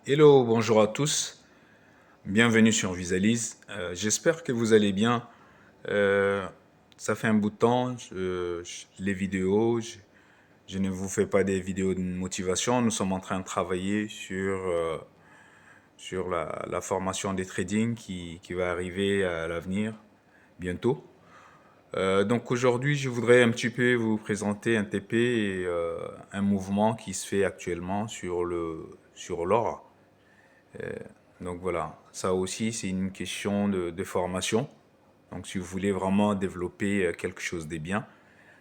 Hello, bonjour à tous. Bienvenue sur Visalise. J'espère que vous allez bien. Euh, Ça fait un bout de temps, les vidéos, je ne vous fais pas des vidéos de motivation. Nous sommes en train de travailler sur la formation des trading qui va arriver à l'avenir bientôt. Donc aujourd'hui, je voudrais un petit peu vous présenter un TP et un mouvement qui se fait actuellement sur l'or. Donc voilà, ça aussi c'est une question de formation. Donc si vous voulez vraiment développer quelque chose de bien,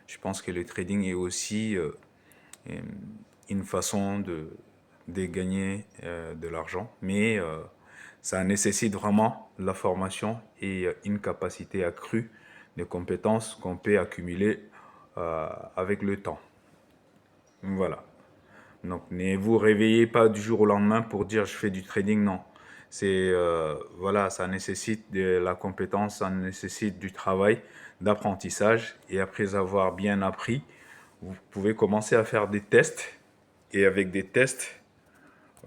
je pense que le trading est aussi une façon de gagner de l'argent. Mais ça nécessite vraiment la formation et une capacité accrue de compétences qu'on peut accumuler avec le temps. Voilà. Donc, ne vous réveillez pas du jour au lendemain pour dire je fais du trading, non. Voilà, ça nécessite de la compétence, ça nécessite du travail, d'apprentissage. Et après avoir bien appris, vous pouvez commencer à faire des tests. Et avec des tests,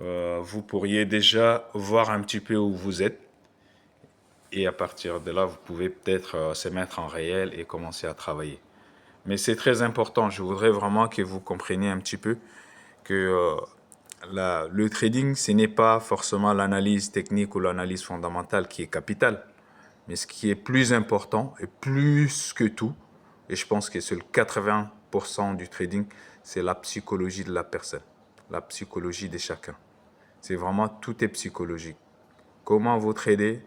vous pourriez déjà voir un petit peu où vous êtes. Et à partir de là, vous pouvez peut-être se mettre en réel et commencer à travailler. Mais c'est très important. Je voudrais vraiment que vous compreniez un petit peu que le trading, ce n'est pas forcément l'analyse technique ou l'analyse fondamentale qui est capitale. Mais ce qui est plus important et plus que tout, et je pense que c'est le 80% du trading, c'est la psychologie de la personne, la psychologie de chacun. C'est vraiment, tout est psychologique. Comment vous tradez,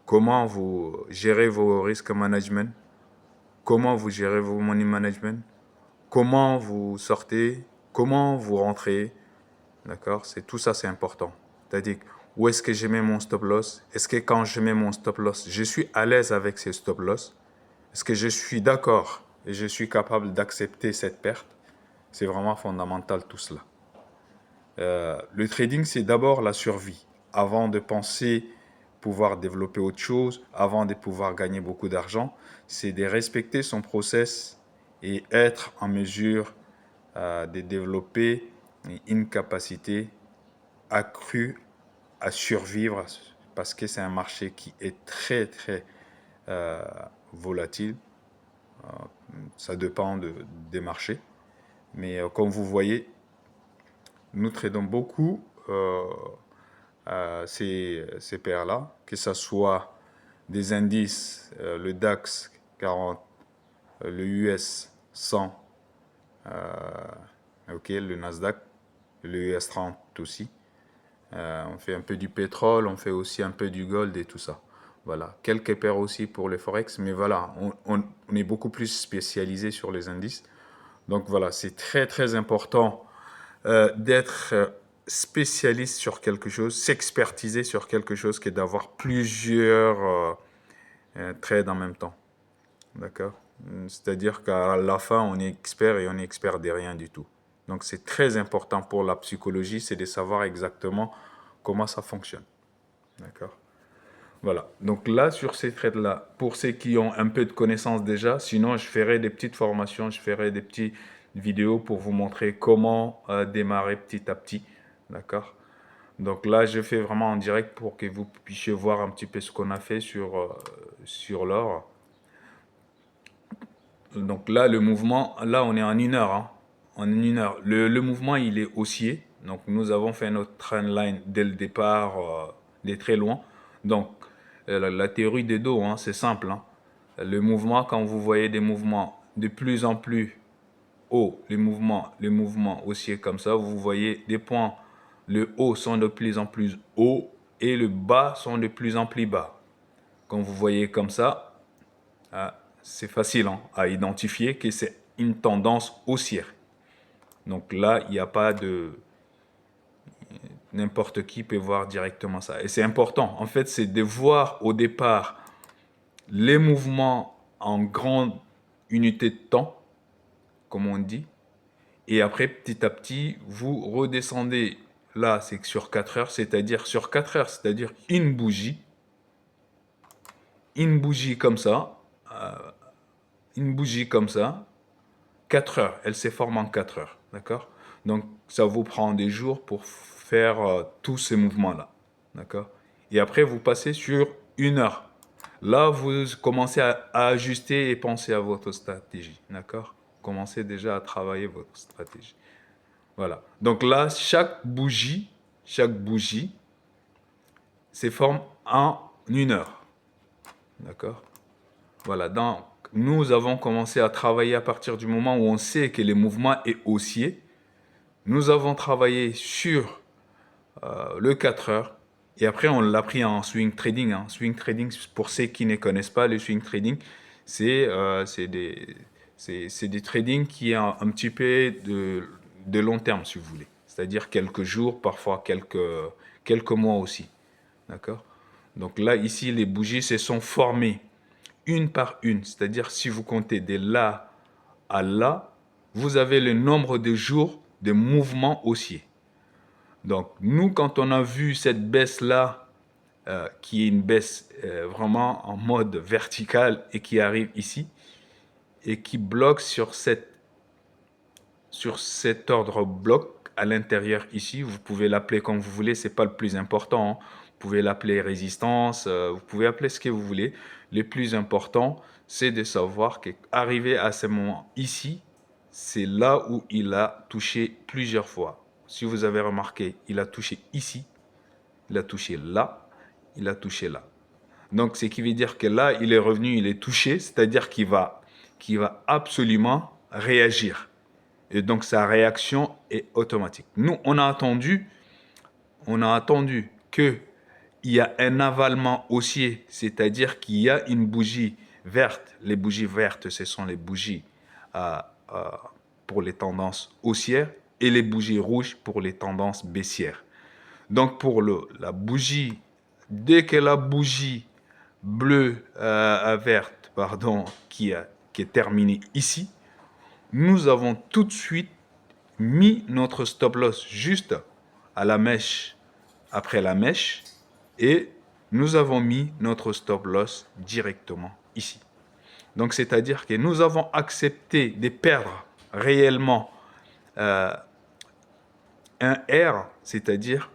comment vous gérez vos risques management, comment vous gérez vos money management, comment vous sortez, comment vous rentrez. D'accord? C'est tout ça, c'est important. C'est-à-dire, où est-ce que je mets mon stop loss? Est-ce que quand je mets mon stop loss, je suis à l'aise avec ces stop loss? Est-ce que je suis d'accord et je suis capable d'accepter cette perte? C'est vraiment fondamental tout cela. Le trading, c'est d'abord la survie. Avant de penser pouvoir développer autre chose, avant de pouvoir gagner beaucoup d'argent, c'est de respecter son process et être en mesure de développer une capacité accrue à survivre parce que c'est un marché qui est très très euh, volatile. Ça dépend des marchés. Mais comme vous voyez, nous tradons beaucoup ces paires-là, que ce soit des indices, le DAX 40, le US 100, le Nasdaq, le US 30 aussi. On fait un peu du pétrole, on fait aussi un peu du gold et tout ça. Voilà, quelques paires aussi pour les forex, mais voilà, on est beaucoup plus spécialisé sur les indices. Donc voilà, c'est très très important d'être spécialiste sur quelque chose, s'expertiser sur quelque chose, que d'avoir plusieurs trades en même temps. D'accord? C'est-à-dire qu'à la fin, on est expert et on est expert de rien du tout. Donc c'est très important pour la psychologie, c'est de savoir exactement comment ça fonctionne. D'accord? Voilà. Donc là, sur ces trades-là, pour ceux qui ont un peu de connaissances déjà, sinon je ferai des petites formations, je ferai des petites vidéos pour vous montrer comment démarrer petit à petit. D'accord? Donc là, je fais vraiment en direct pour que vous puissiez voir un petit peu ce qu'on a fait sur l'or. Donc là, le mouvement, là, on est en une heure. Hein. En une heure. Le mouvement, il est haussier. Donc nous avons fait notre trendline dès le départ, de très loin. Donc la théorie des dos, hein, c'est simple. Hein. Le mouvement, quand vous voyez des mouvements de plus en plus hauts, les mouvements haussiers comme ça, vous voyez des points, le haut sont de plus en plus hauts et le bas sont de plus en plus bas. Quand vous voyez comme ça, c'est facile hein, à identifier que c'est une tendance haussière. Donc là, il n'y a pas de... N'importe qui peut voir directement ça. Et c'est important. En fait, c'est de voir au départ les mouvements en grande unité de temps, comme on dit. Et après, petit à petit, vous redescendez. Là, c'est sur 4 heures, c'est-à-dire sur 4 heures, c'est-à-dire une bougie comme ça, une bougie comme ça, 4 heures, elle se forme en 4 heures, d'accord? Donc, ça vous prend des jours pour faire tous ces mouvements-là. D'accord? Et après, vous passez sur 1 heure. Là, vous commencez à ajuster et penser à votre stratégie. D'accord? Commencez déjà à travailler votre stratégie. Voilà. Donc là, chaque bougie, se forme en 1 heure. D'accord? Voilà. Donc, nous avons commencé à travailler à partir du moment où on sait que le mouvement est haussier. Nous avons travaillé sur le 4 heures. Et après, on l'a pris en swing trading. Hein. Swing trading, pour ceux qui ne connaissent pas, le swing trading, c'est des trading qui est un petit peu de long terme, si vous voulez. C'est-à-dire quelques jours, parfois quelques mois aussi. D'accord? Donc là, ici, les bougies se sont formées une par une. C'est-à-dire, si vous comptez de là à là, vous avez le nombre de jours de mouvements haussiers. Donc, nous, quand on a vu cette baisse-là, qui est une baisse vraiment en mode vertical et qui arrive ici, et qui bloque sur cet ordre bloc à l'intérieur ici, vous pouvez l'appeler comme vous voulez, c'est pas le plus important. Hein. Vous pouvez l'appeler résistance, vous pouvez appeler ce que vous voulez. Le plus important, c'est de savoir qu'arrivé à ce moment ici, c'est là où il a touché plusieurs fois. Si vous avez remarqué, il a touché ici, il a touché là, il a touché là. Donc, ce qui veut dire que là, il est revenu, il est touché, c'est-à-dire qu'il va absolument réagir. Et donc, sa réaction est automatique. Nous, on a attendu qu'il y a un avalement haussier, c'est-à-dire qu'il y a une bougie verte. Les bougies vertes, ce sont les bougies pour les tendances haussières et les bougies rouges pour les tendances baissières. Donc, pour la bougie, dès que la bougie bleue à verte, pardon, qui est terminée ici, nous avons tout de suite mis notre stop loss juste à la mèche, après la mèche, et nous avons mis notre stop loss directement ici. Donc, c'est-à-dire que nous avons accepté de perdre réellement un R, c'est-à-dire,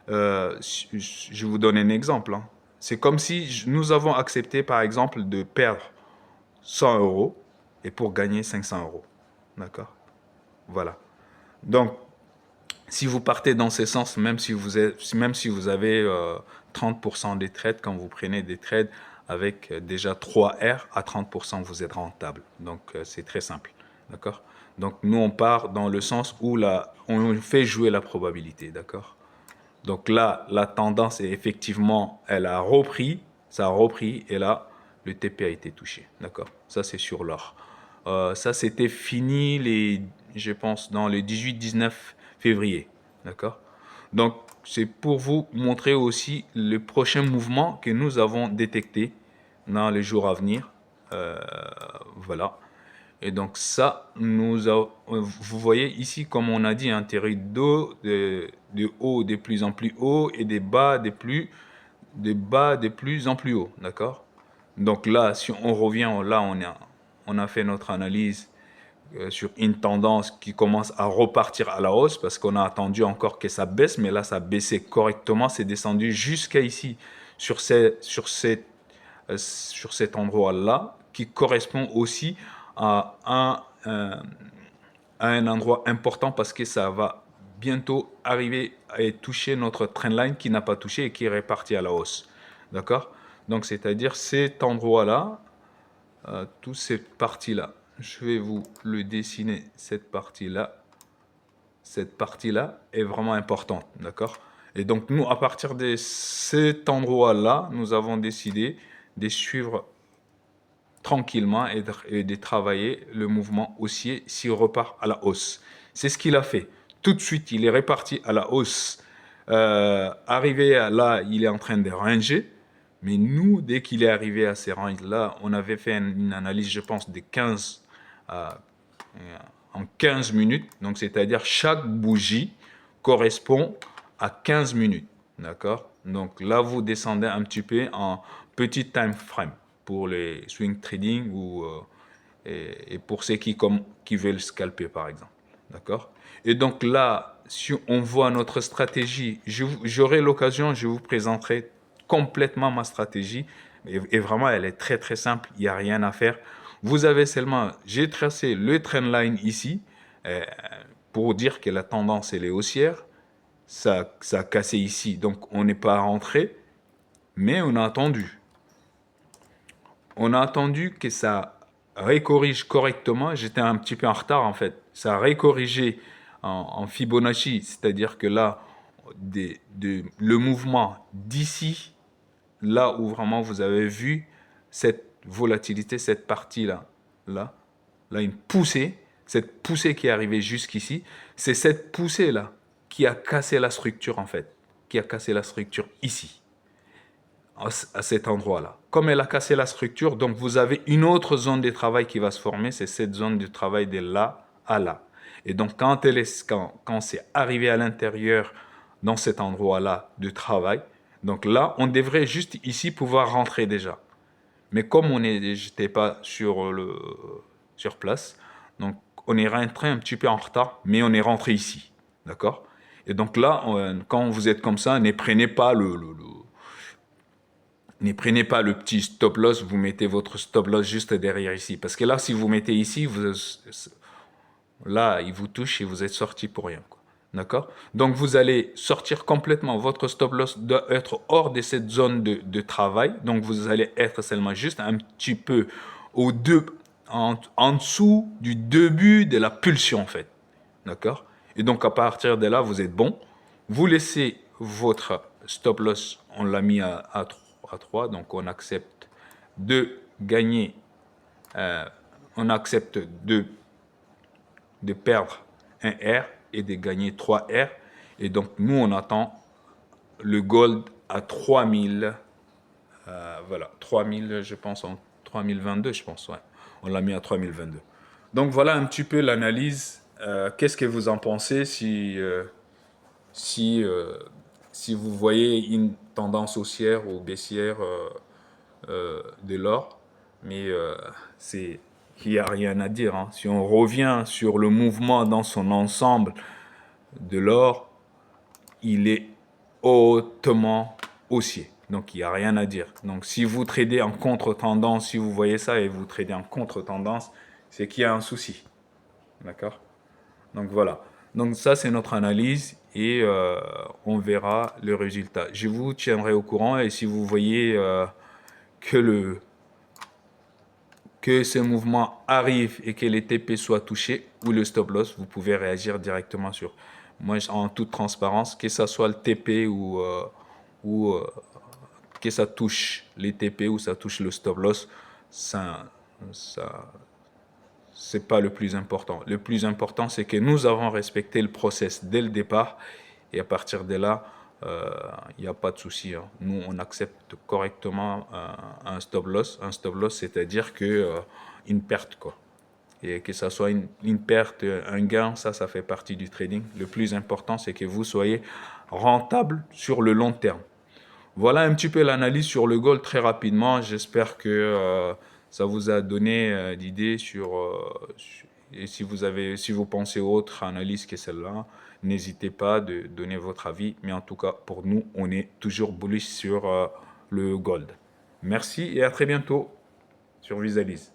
je vous donne un exemple. Hein. C'est comme si nous avons accepté, par exemple, de perdre 100 euros et pour gagner 500 euros. D'accord? Voilà. Donc, si vous partez dans ce sens, même si vous avez 30% des trades, quand vous prenez des trades avec déjà 3 R, à 30%, vous êtes rentable. Donc, c'est très simple. D'accord? Donc, nous, on part dans le sens où on fait jouer la probabilité. D'accord? Donc là, la tendance est effectivement, elle a repris, ça a repris, et là, le TP a été touché. D'accord? Ça, c'est sur l'or. Ça, c'était fini, je pense, dans le 18-19 février. D'accord? Donc, c'est pour vous montrer aussi le prochain mouvement que nous avons détecté dans les jours à venir. Voilà. Et donc ça, vous voyez ici, comme on a dit, un terrain de haut de plus en plus haut et des bas de plus en plus haut. D'accord? Donc là, si on revient, là, on a fait notre analyse sur une tendance qui commence à repartir à la hausse parce qu'on a attendu encore que ça baisse, mais là, ça baissait correctement, c'est descendu jusqu'à ici, sur cet endroit-là, qui correspond aussi à un endroit important parce que ça va bientôt arriver à toucher notre trendline qui n'a pas touché et qui est réparti à la hausse. D'accord? Donc, c'est-à-dire cet endroit-là, toute cette partie-là. Je vais vous le dessiner, cette partie-là. Cette partie-là est vraiment importante. D'accord? Et donc, nous, à partir de cet endroit-là, nous avons décidé de suivre tranquillement et de travailler le mouvement haussier s'il repart à la hausse. C'est ce qu'il a fait. Tout de suite, il est reparti à la hausse. Arrivé là, il est en train de ranger. Mais nous, dès qu'il est arrivé à ces ranges-là, on avait fait une analyse, je pense, de 15 en 15 minutes. Donc, c'est-à-dire chaque bougie correspond à 15 minutes. D'accord? Donc là, vous descendez un petit peu en petit time frame pour les swing trading et pour ceux qui veulent scalper, par exemple. D'accord? Et donc là, si on voit notre stratégie, j'aurai l'occasion, je vous présenterai complètement ma stratégie. Et vraiment, elle est très très simple, il n'y a rien à faire. Vous avez seulement, j'ai tracé le trendline ici euh, pour dire que la tendance elle est haussière. Ça a cassé ici, donc on n'est pas rentré, mais on a attendu. On a attendu que ça récorrige correctement. J'étais un petit peu en retard en fait. Ça a récorrigé en Fibonacci, c'est-à-dire que là, le mouvement d'ici, là où vraiment vous avez vu cette volatilité, cette partie-là, là, une poussée, cette poussée qui est arrivée jusqu'ici, c'est cette poussée-là qui a cassé la structure en fait, qui a cassé la structure ici à cet endroit-là. Comme elle a cassé la structure, donc vous avez une autre zone de travail qui va se former, c'est cette zone de travail de là à là. Et donc quand c'est arrivé à l'intérieur dans cet endroit-là de travail, donc là, on devrait juste ici pouvoir rentrer déjà. Mais comme j'étais pas sur place, donc on est rentré un petit peu en retard, mais on est rentré ici, d'accord? Et donc là, quand vous êtes comme ça, ne prenez pas ne prenez pas le petit stop loss, vous mettez votre stop loss juste derrière ici. Parce que là, si vous mettez ici, là, il vous touche et vous êtes sorti pour rien. D'accord? Donc, vous allez sortir complètement. Votre stop loss doit être hors de cette zone de travail. Donc, vous allez être seulement juste un petit peu en dessous du début de la pulsion, en fait. D'accord? Et donc, à partir de là, vous êtes bon. Vous laissez votre stop loss, on l'a mis à 3, donc on accepte de gagner, on accepte de perdre un R et de gagner 3 R. Et donc, nous, on attend le gold à 3000, voilà, 3000, je pense, en 3022, je pense, ouais. On l'a mis à 3022. Donc, voilà un petit peu l'analyse. Qu'est-ce que vous en pensez si, euh, si vous voyez une tendance haussière ou baissière de l'or? Mais c'est il n'y a rien à dire, hein. Si on revient sur le mouvement dans son ensemble de l'or, il est hautement haussier. Donc il n'y a rien à dire. Donc si vous tradez en contre-tendance, si vous voyez ça et vous tradez en contre-tendance, c'est qu'il y a un souci. D'accord? Donc voilà. Donc ça, c'est notre analyse et on verra le résultat. Je vous tiendrai au courant et si vous voyez que ce mouvement arrive et que les TP soient touchés ou le stop loss, vous pouvez réagir directement sur. Moi, en toute transparence, que ça soit le TP ou que ça touche les TP ou ça touche le stop loss, ça c'est pas le plus important. Le plus important, c'est que nous avons respecté le process dès le départ et à partir de là, il n'y a pas de souci, hein. Nous, on accepte correctement un stop loss. Un stop loss, c'est-à-dire que une perte, quoi. Et que ça soit une perte, un gain, ça fait partie du trading. Le plus important, c'est que vous soyez rentable sur le long terme. Voilà un petit peu l'analyse sur le gold très rapidement. J'espère que ça vous a donné d'idées et si vous pensez autre analyse que celle-là, n'hésitez pas de donner votre avis. Mais en tout cas, pour nous, on est toujours bullish sur le gold. Merci et à très bientôt sur Visualise.